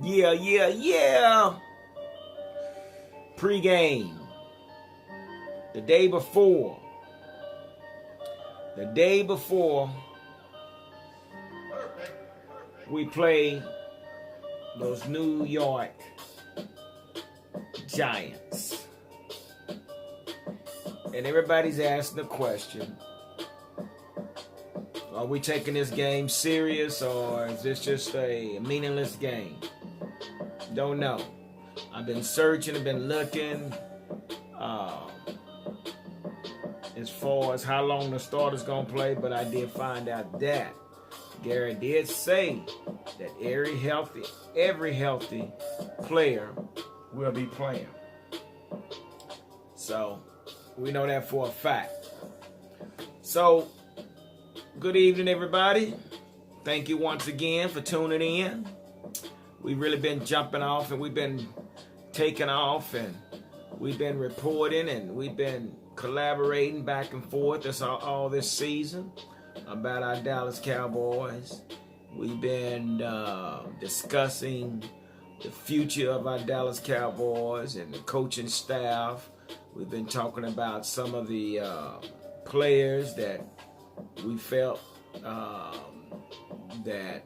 Yeah. Pre-game. The day before. We play those New York Giants. And everybody's asking the question, are we taking this game serious or is this just a meaningless game? Don't know. I've been searching, I've been looking as far as how long the starter's going to play, but I did find out that Gary did say that every healthy player will be playing. So we know that for a fact. So good evening, everybody. Thank you once again for tuning in. We've really been jumping off and we've been taking off and we've been reporting and we've been collaborating back and forth all this season about our Dallas Cowboys. We've been discussing the future of our Dallas Cowboys and the coaching staff. We've been talking about some of the players that we felt that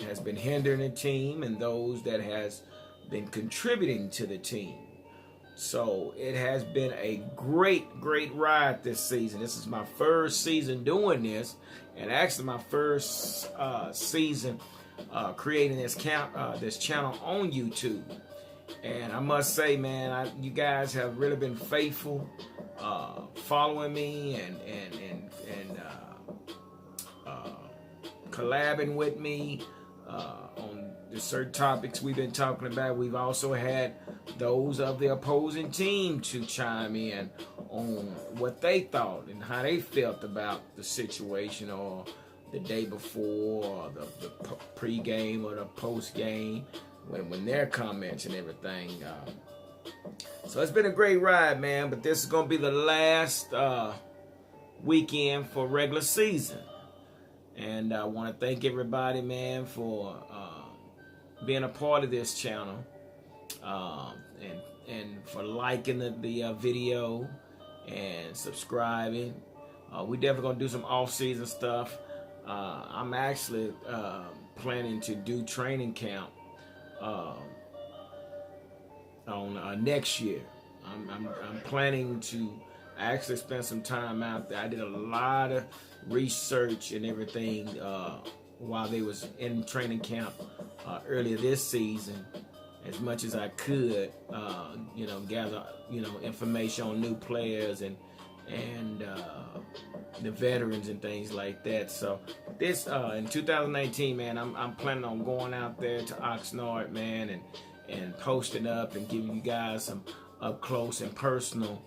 has been hindering the team and those that has been contributing to the team. So it has been a great ride this season. This is my first season doing this, and actually my first season creating this channel on YouTube. And I must say, man, you guys have really been faithful, following me and collabing with me on the certain topics we've been talking about. We've also had those of the opposing team to chime in on what they thought and how they felt about the situation or the day before or the pre-game or the post-game when their comments and everything. So it's been a great ride, man, but this is going to be the last weekend for regular season. And I want to thank everybody, man, for being a part of this channel and for liking the video and subscribing. We definitely going to do some off-season stuff. I'm actually planning to do training camp on next year. I'm planning to actually spend some time out there. I did a lot of research and everything while they was in training camp earlier this season, as much as I could, gather, information on new players and the veterans and things like that. So this in 2019, man, I'm planning on going out there to Oxnard, man, and posting up and giving you guys some up close and personal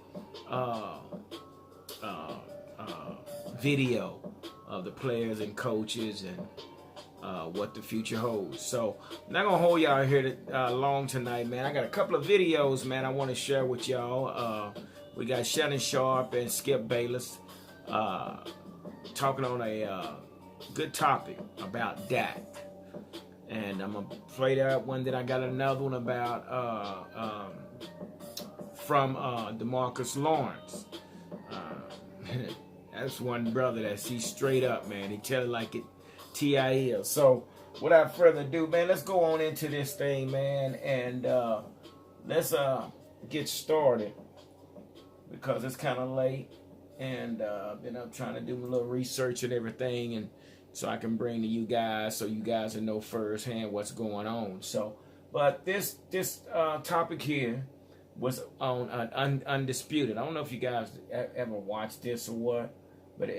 video of the players and coaches and what the future holds. So I'm not gonna hold y'all here long tonight, man. I got a couple of videos, man, I want to share with y'all. We got Shannon Sharp and Skip Bayless talking on a good topic about Dak. And I'm going to play that one. Then I got another one about from DeMarcus Lawrence. That's one brother he's straight up, man. He tell it like it TIL. So without further ado, man, let's go on into this thing, man. And let's get started because it's kind of late. And I've been up trying to do a little research and everything, and so I can bring to you guys so you guys will know firsthand what's going on. So, but this topic here was on Undisputed. I don't know if you guys ever watched this or what, but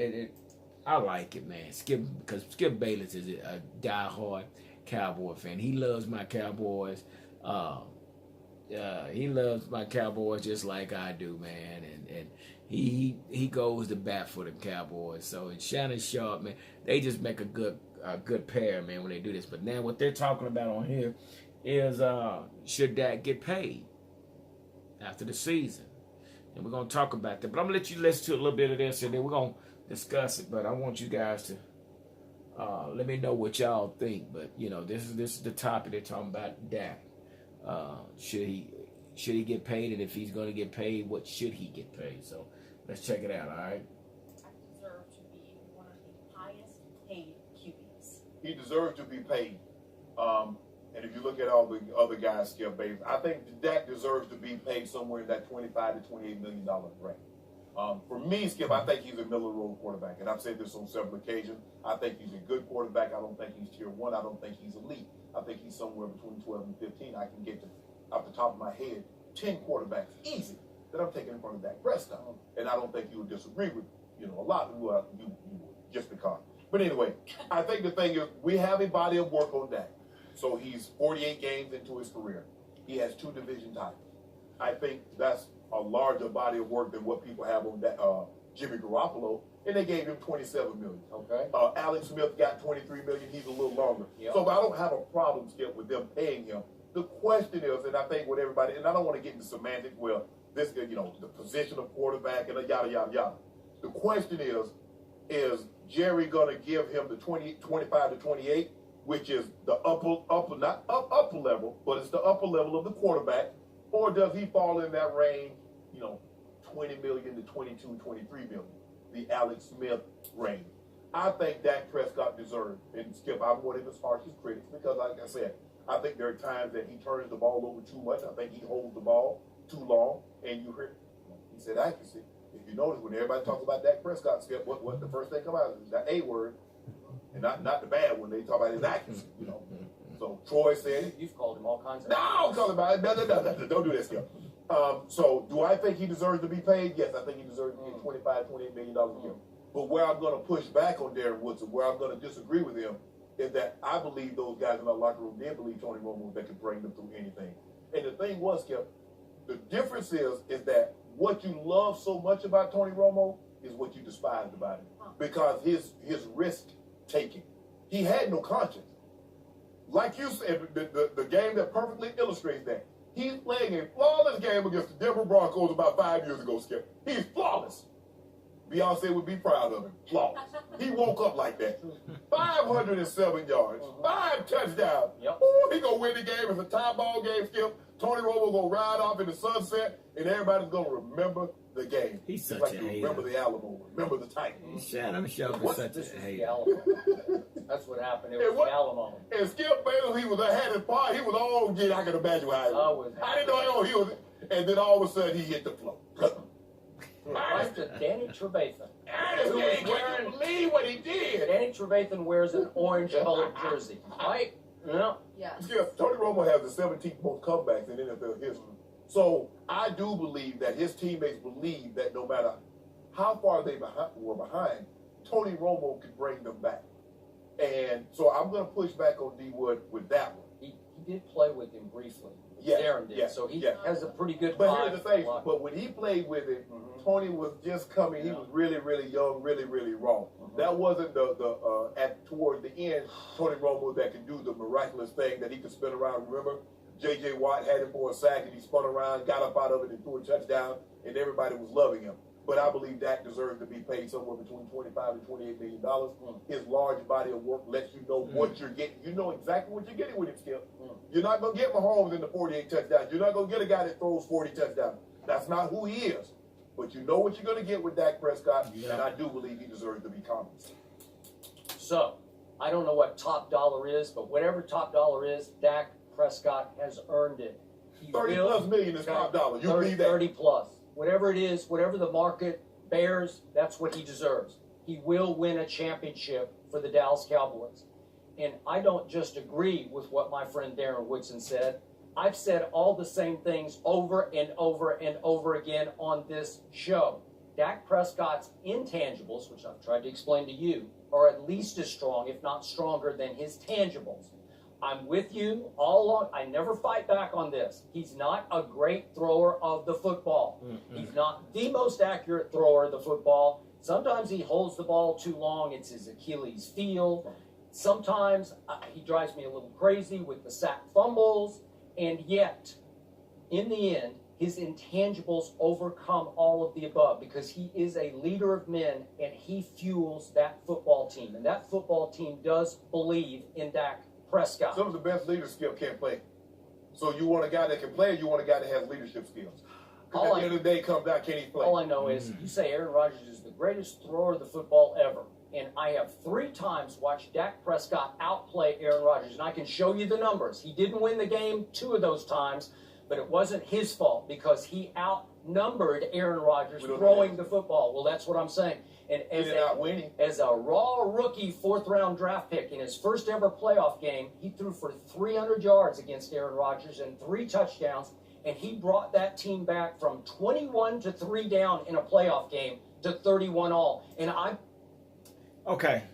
I like it, man. Because Skip Bayless is a diehard Cowboy fan. He loves my Cowboys. He loves my Cowboys just like I do, man. And he goes to bat for the Cowboys. So and Shannon Sharp, man, they just make a good pair, man, when they do this. But now what they're talking about on here is should Dak get paid after the season? And we're gonna talk about that. But I'm gonna let you listen to a little bit of this, and then we're gonna discuss it. But I want you guys to Let me know what y'all think. But you know, this is the topic they're talking about. Dak. Should he get paid, and if he's going to get paid, what should he get paid? So let's check it out. All right. Deserve to be one of the highest paid QBs. He deserves to be paid. And if you look at all the other guys, Skip Bates, I think Dak deserves to be paid somewhere in that $25 to $28 million range. For me, Skip, I think he's a middle of the road quarterback, and I've said this on several occasions. I think he's a good quarterback. I don't think he's tier 1. I don't think he's elite. I think he's somewhere between 12 and 15. I can get to, off the top of my head, 10 quarterbacks easy that I'm taking in front of Dak Prescott. And I don't think you would disagree with, a lot of you would, just because. But anyway, I think the thing is we have a body of work on Dak. So he's 48 games into his career. He has 2 division titles. I think that's a larger body of work than what people have on that, Jimmy Garoppolo, and they gave him $27 million. Okay. Alex Smith got $23 million. He's a little longer. Yep. So I don't have a problem, Skip, with them paying him. The question is, and I think with everybody, and I don't want to get into semantics, well, this, the position of quarterback and yada, yada, yada. The question is Jerry going to give him the 25 to 28, which is the upper, not upper level, but it's the upper level of the quarterback, or does he fall in that range, 20 million to 22, 23 million, the Alex Smith range? I think Dak Prescott deserves, and Skip, I'm one of his harshest critics because, like I said, I think there are times that he turns the ball over too much. I think he holds the ball too long, and you hear, he said accuracy. If you notice, when everybody talks about Dak Prescott, Skip, what the first thing come out is the A word, and not the bad one. They talk about his accuracy, So Troy said it. You've called him all kinds of. No, I'm talking about it. No, don't do that, Skip. So do I think he deserves to be paid? Yes, I think he deserves to get $25, $28 million a year. But where I'm going to push back on Darren Woodson, where I'm going to disagree with him, is that I believe those guys in our locker room did believe Tony Romo that could bring them through anything. And the thing was, Skip, the difference is that what you love so much about Tony Romo is what you despised about him. Because his risk taking. He had no conscience. Like you said, the game that perfectly illustrates that. He's playing a flawless game against the Denver Broncos about 5 years ago, Skip. He's flawless. Beyonce would be proud of him. Flawless. He woke up like that. 507 yards, 5 touchdowns. Yep. Ooh, he gonna win the game. It's a tie ball game, Skip. Tony Romo gonna ride off in the sunset, and everybody's gonna remember the game. He's such like a you hater. remember the Alamo, remember the Titans. Shut him, Shelby. Such This a is hater. the Alamo. That's what happened. It And was what- the Alamo. And Skip Bayless, he was ahead of par. He was all good. I can imagine how he was. I didn't know he was. And then all of a sudden, he hit the floor. Right to Danny Trevathan. I can't believe what he did. Danny Trevathan wears an orange-colored jersey. Right? Yeah. Yes. Skip, Tony Romo has the 17th most comebacks in NFL history. So I do believe that his teammates believe that no matter how far they were behind, Tony Romo could bring them back. And so I'm going to push back on D Wood with that one. He did play with him briefly. Yes, Darren did. yes, So he yes. has a pretty good But vibe. here's the thing, but when he played with it, Tony was just coming. He was really, really young, really, really raw. That wasn't towards the end, Tony Romo that could do the miraculous thing that he could spin around. Remember, J.J. Watt had him for a sack, and he spun around, got up out of it, and threw a touchdown, and everybody was loving him. But I believe Dak deserves to be paid somewhere between $25 and $28 million. His large body of work lets you know what you're getting. You know exactly what you're getting with him, Skip. You're not going to get Mahomes in the 48 touchdowns. You're not going to get a guy that throws 40 touchdowns. That's not who he is. But you know what you're going to get with Dak Prescott, and I do believe he deserves to be compensated. So, I don't know what top dollar is, but whatever top dollar is, Dak Prescott has earned it. He 30 will- plus million is top dollar. You 30, believe that? 30 plus. Whatever it is, whatever the market bears, that's what he deserves. He will win a championship for the Dallas Cowboys. And I don't just agree with what my friend Darren Woodson said. I've said all the same things over and over and over again on this show. Dak Prescott's intangibles, which I've tried to explain to you, are at least as strong, if not stronger, than his tangibles. I'm with you all along. I never fight back on this. He's not a great thrower of the football. He's not the most accurate thrower of the football. Sometimes he holds the ball too long. It's his Achilles heel. Sometimes he drives me a little crazy with the sack fumbles. And yet, in the end, his intangibles overcome all of the above because he is a leader of men and he fuels that football team. And that football team does believe in Dak Prescott. Some of the best leaders still can't play. So you want a guy that can play, or you want a guy that has leadership skills? Because at the end of the day, it comes down, can he play? All I know is you say Aaron Rodgers is the greatest thrower of the football ever. And I have 3 times watched Dak Prescott outplay Aaron Rodgers. And I can show you the numbers. He didn't win the game 2 of those times, but it wasn't his fault because he outnumbered Aaron Rodgers throwing the football. Well, that's what I'm saying. And as a raw rookie 4th-round draft pick in his first ever playoff game, he threw for 300 yards against Aaron Rodgers and 3 touchdowns. And he brought that team back from 21 to 3 down in a playoff game to 31 all. And Okay,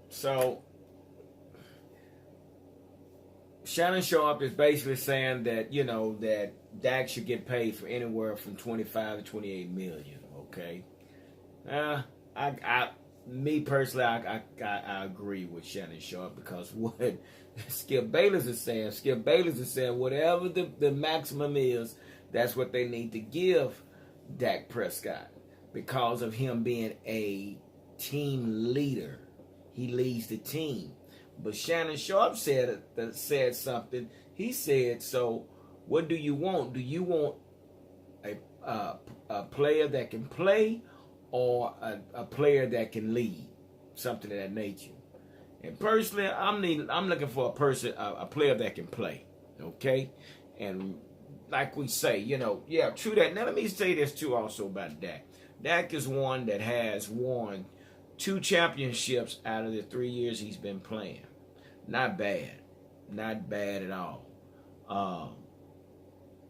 so Shannon Sharp is basically saying that, you know, that Dak should get paid for anywhere from 25 to 28 million. Okay, me personally, I agree with Shannon Sharp because what Skip Bayless is saying, whatever the maximum is, that's what they need to give Dak Prescott because of him being a team leader. He leads the team. But Shannon Sharp said something. He said, so what do you want? Do you want a player that can play or a player that can lead? Something of that nature. And personally, I'm looking for a player that can play. Okay? And like we say, you know, yeah, true that. Now let me say this too also about Dak. Dak is one that has won 2 championships out of the 3 years he's been playing. Not bad. Not bad at all.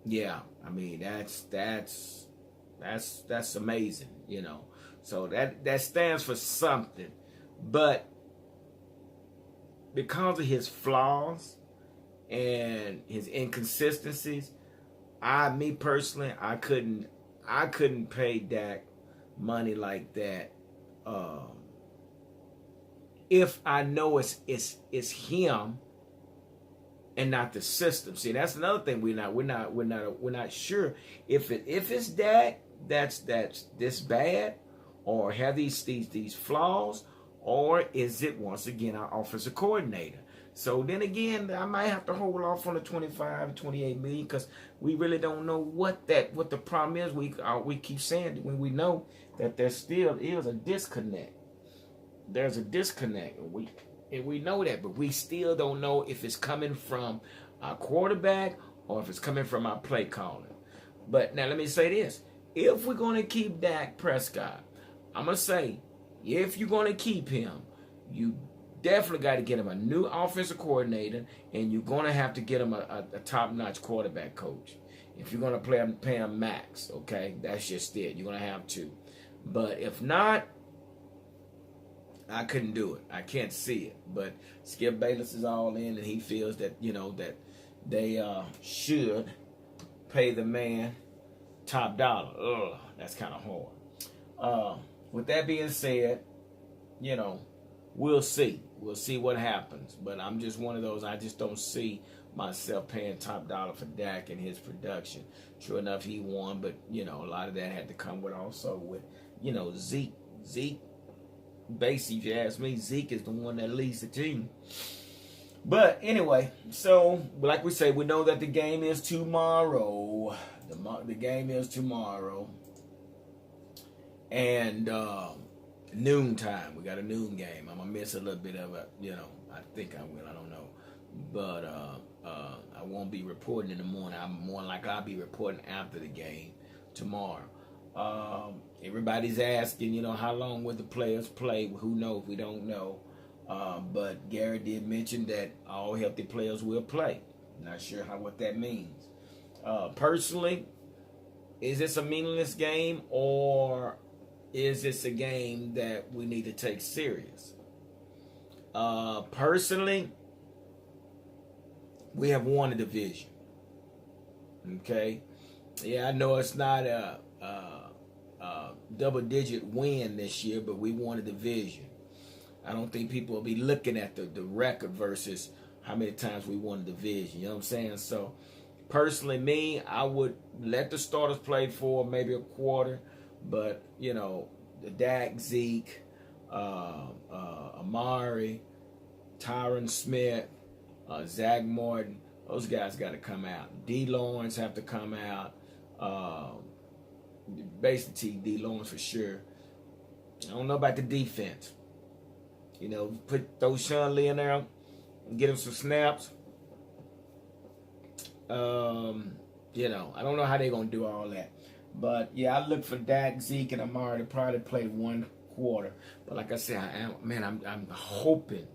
Yeah, I mean that's amazing, you know. So that stands for something. But because of his flaws and his inconsistencies, me personally, I couldn't pay Dak money like that. If I know it's him and not the system. See, that's another thing we're not sure if it's Dak that's this bad or have these flaws, or is it once again our offensive coordinator? So then again, I might have to hold off on the 25, 28 million because we really don't know what the problem is. We keep saying when we know that there still is a disconnect. There's a disconnect, and we know that, but we still don't know if it's coming from our quarterback or if it's coming from our play calling. But now let me say this: if we're going to keep Dak Prescott, I'm gonna say if you're going to keep him, you definitely got to get him a new offensive coordinator, and you're going to have to get him a top-notch quarterback coach. If you're going to pay him max, okay, that's just it. You're going to have to. But if not, I couldn't do it. I can't see it. But Skip Bayless is all in, and he feels that, you know, that they should pay the man top dollar. Ugh, that's kind of hard. With that being said, you know, we'll see. We'll see what happens. But I'm just one of those, I just don't see myself paying top dollar for Dak and his production. True enough, he won, but, you know, a lot of that had to come with also with, you know, Zeke. Basically, if you ask me, Zeke is the one that leads the team. But anyway, so like we say, we know that the game is tomorrow. The game is tomorrow. And noontime. We got a noon game. I'm going to miss a little bit of it. You know, I think I will. I don't know. But I won't be reporting in the morning. I'm more likely I'll be reporting after the game tomorrow. Everybody's asking, you know, how long will the players play? Who knows? We don't know. But Gary did mention that all healthy players will play. Not sure what that means. Personally, is this a meaningless game, or is this a game that we need to take serious? Personally, we have won a division. Okay? Yeah, I know it's not a double-digit win this year, but we won a division. I don't think people will be looking at the record versus how many times we won a division. You know what I'm saying? So, personally, me, I would let the starters play for maybe a quarter, but you know, the Dak, Zeke, Amari, Tyron Smith, Zach Morton, those guys got to come out. D. Lawrence have to come out. Basically, D. Lawrence for sure. I don't know about the defense. You know, throw Sean Lee in there and get him some snaps. You know, I don't know how they're going to do all that. But, yeah, I look for Dak, Zeke, and Amari to probably play one quarter. But like I said, I'm hoping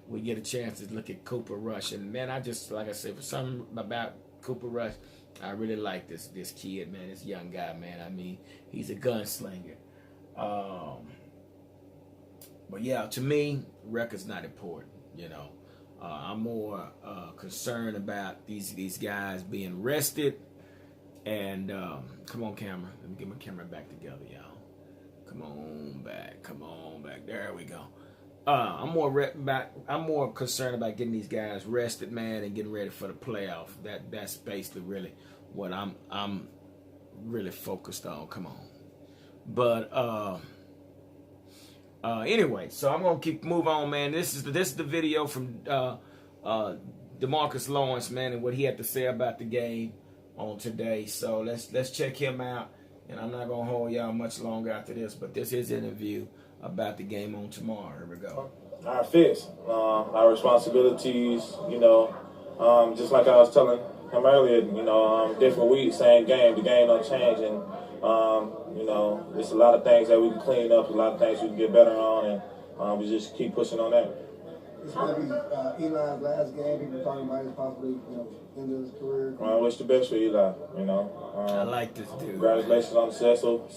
we get a chance to look at Cooper Rush. And, man, I just, like I said, for something about Cooper Rush, I really like this kid, man, this young guy, man. I mean, he's a gunslinger. But, yeah, to me, record's not important, you know. I'm more concerned about these guys being rested. And come on, camera. Let me get my camera back together, y'all. Come on back. There we go. I'm more concerned about getting these guys rested, man, and getting ready for the playoff. That's basically really what I'm really focused on. Come on. But anyway, so I'm gonna move on, man. This is the video from DeMarcus Lawrence, man, and what he had to say about the game on today. So let's check him out, and I'm not gonna hold y'all much longer after this, but this is an interview about the game on tomorrow. Here we go. Our fits, our responsibilities, you know, just like I was telling him earlier, you know, different weeks, same game, the game don't change, and you know, there's a lot of things that we can clean up, a lot of things we can get better on, and we just keep pushing on that. It's going to be Eli's last game. People talking about his possibly, you know, end of his career. I wish the best for Eli. You know, I like this dude. Congratulations on the successful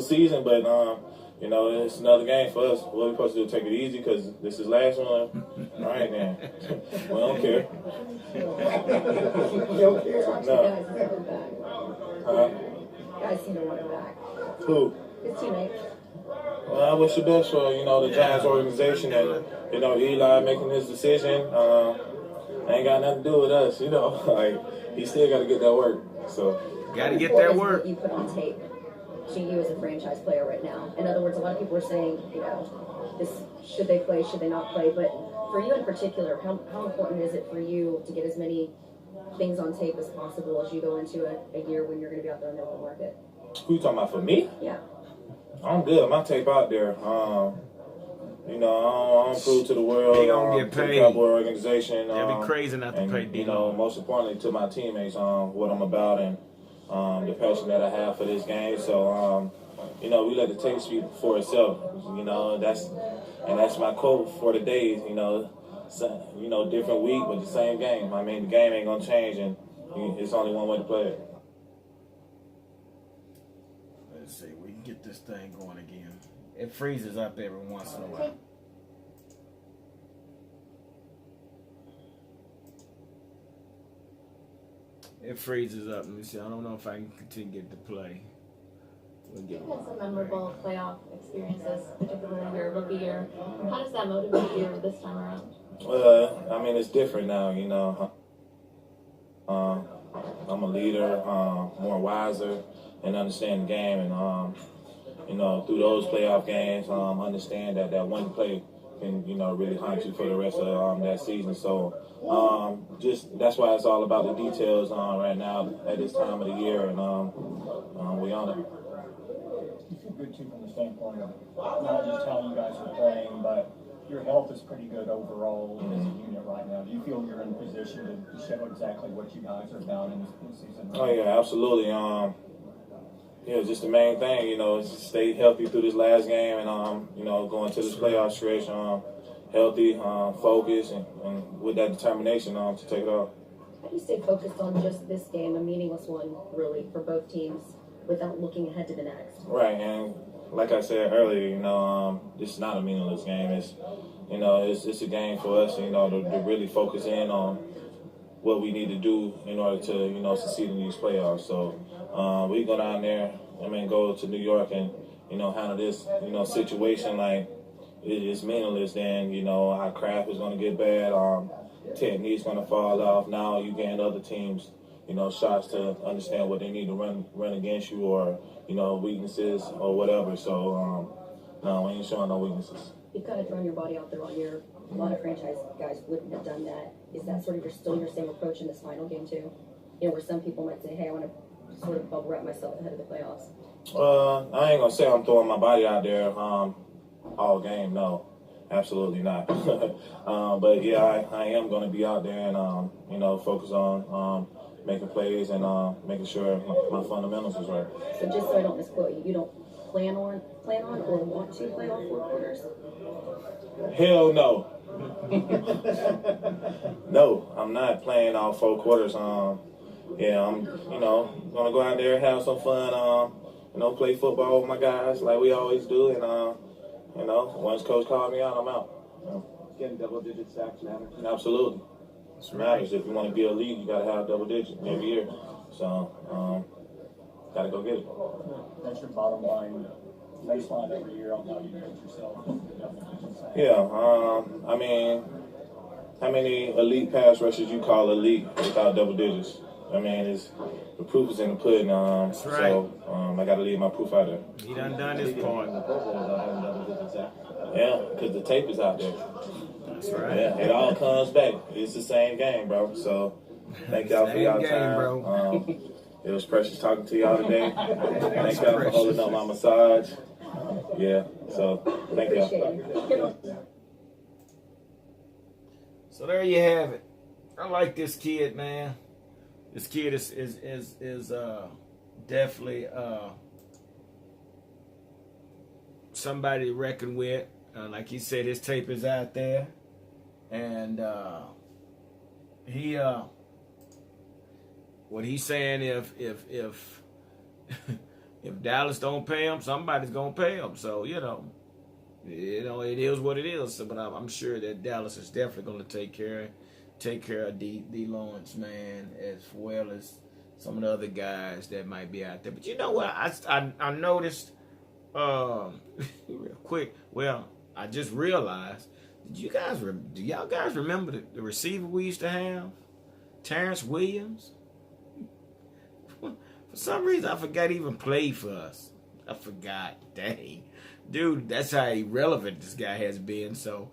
season, but you know, it's another game for us. What we supposed to do? Take it easy because this is last one. All right, then. We don't care. No. Guys seem to want him back. Who? His teammates. Well, I wish the best for, you know, the Giants organization and, you know, Eli making his decision. Ain't got nothing to do with us, you know. Like, he still got to get that work. So, got to get that work. What you put on tape to you as a franchise player right now. In other words, a lot of people are saying, you know, this should they play, should they not play? But for you in particular, how important is it for you to get as many things on tape as possible as you go into a year when you're going to be out there in the open market? Who you talking about, for me? Yeah. I'm good. My tape out there. You know, I don't prove to the world, They gonna get to the paid. Cowboy organization. It'd be crazy not to and, pay you D. know, most importantly to my teammates, what I'm about and the passion that I have for this game. So, you know, we let the tape speak for itself. You know, that's my quote for the day. You know, different week but the same game. I mean, the game ain't gonna change, and it's only one way to play it. Let's see, we can get this thing going again. It freezes up every once in a while. It freezes up. Let me see. I don't know if I can continue to get to play. We'll get You've had some memorable playoff experiences, particularly in your rookie year. How does that motivate you this time around? I mean, it's different now, you know. I'm a leader, more wiser, and understand the game. And, you know, through those playoff games, understand that one play can, you know, really haunt you for the rest of that season. So, just that's why it's all about the details right now at this time of the year. And we on it. You feel good too from the standpoint of not just how you guys are playing, but your health is pretty good overall as a unit right now. Do you feel you're in a position to show exactly what you guys are about in this season? Oh yeah, absolutely. Yeah, just the main thing, you know, is to stay healthy through this last game, and you know, going to this playoff stretch, healthy, focused, and with that determination to take it off. How do you stay focused on just this game, a meaningless one, really, for both teams, without looking ahead to the next? Right, and like I said earlier, you know, this is not a meaningless game. It's, you know, it's a game for us, you know, to really focus in on what we need to do in order to, you know, succeed in these playoffs. So we go down there, go to New York and, you know, handle this, you know, situation like it's meaningless, then, you know, our craft is going to get bad. Technique's going to fall off. Now you gain other teams, you know, shots to understand what they need to run against you, or, you know, weaknesses or whatever. So, no, we ain't showing no weaknesses. You've kind of thrown your body out there all year. A lot of franchise guys wouldn't have done that. Is that sort of still your same approach in this final game too? You know, where some people might say, hey, I want to sort of bubble wrap myself ahead of the playoffs. I ain't going to say I'm throwing my body out there all game. No, absolutely not. But, yeah, I am going to be out there and, you know, focus on making plays and making sure my fundamentals is right. So just so I don't misquote you, you don't plan on or want to play all 4 quarters? Hell no. No, I'm not playing all 4 quarters. Yeah, I'm, you know, gonna go out there and have some fun. You know, play football with my guys like we always do, and you know, once coach called me out, I'm out. You know. Getting double-digit sacks matters. Absolutely, it matters. If you want to be a league, you gotta have double digit every year. So, gotta go get it. That's your bottom line baseline every year on how you rate yourself. Yeah, I mean, how many elite pass rushers you call elite without double digits? I mean, the proof is in the pudding. That's right. So I got to leave my proof out there. He done his part. Yeah, because the tape is out there. That's right. Yeah, it all comes back. It's the same game, bro. So thank y'all for y'all time. Bro. It was precious talking to y'all today. Thank y'all for holding up my massage. Yeah, so thank y'all. So there you have it. I like this kid, man. This kid is definitely somebody to reckon with. Like he said, his tape is out there, and he what he's saying, if if Dallas don't pay him, somebody's gonna pay him. So you know, it is what it is. So, but I'm sure that Dallas is definitely gonna take care of D. Larwence, man, as well as some of the other guys that might be out there. But you know what? I noticed real quick. Well, I just realized. Do y'all guys remember the receiver we used to have, Terrence Williams? For some reason, I forgot he even played for us. I forgot. Dang, dude, that's how irrelevant this guy has been. So.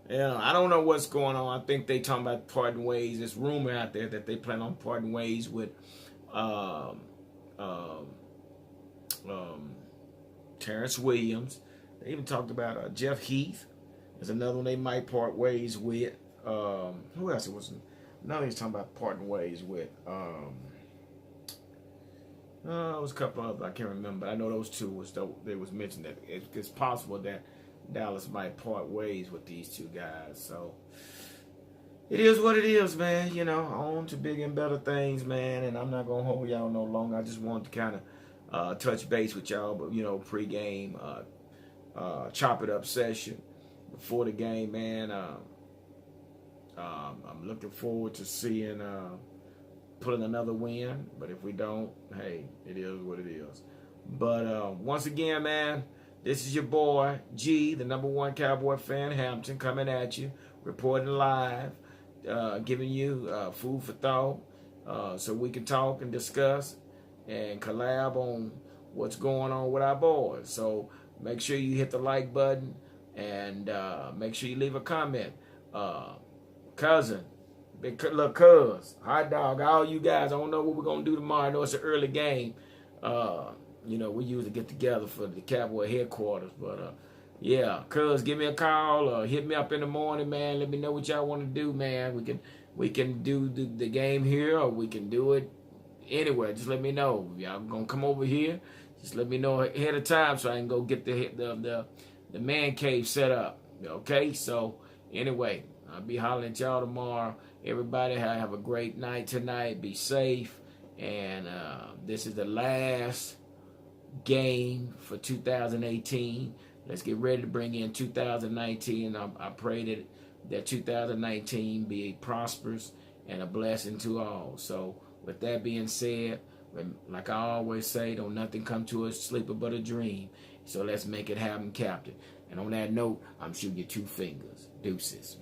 Yeah, I don't know what's going on. I think they talking about parting ways. There's rumor out there that they plan on parting ways with Terrence Williams. They even talked about Jeff Heath. There's another one they might part ways with. Who else? It was another he's talking about parting ways with. It was a couple of I can't remember. But I know those two they was mentioned that it's possible that Dallas might part ways with these two guys. So it is what it is, man. You know, on to bigger and better things, man. And I'm not gonna hold y'all no longer. I just wanted to kind of touch base with y'all, but you know, pregame, chop it up session before the game, man. I'm looking forward to seeing pulling another win. But if we don't, hey, it is what it is. But once again, man. This is your boy, G, the #1 Cowboy fan, Hampton, coming at you, reporting live, giving you food for thought so we can talk and discuss and collab on what's going on with our boys. So make sure you hit the like button and make sure you leave a comment. Cousin, big little cuz, hot dog, all you guys, I don't know what we're going to do tomorrow. I know it's an early game. You know, we usually get together for the Cowboy headquarters. But, yeah, cuz, give me a call or hit me up in the morning, man. Let me know what y'all want to do, man. We can do the game here or we can do it anywhere. Just let me know. Y'all going to come over here. Just let me know ahead of time so I can go get the man cave set up. Okay? So, anyway, I'll be hollering at y'all tomorrow. Everybody have a great night tonight. Be safe. And this is the last game for 2018. Let's get ready to bring in 2019. I pray that 2019 be prosperous and a blessing to all. So with that being said, like I always say, don't nothing come to us sleeper but a dream. So let's make it happen, Captain. And on that note, I'm shooting you 2 fingers. Deuces.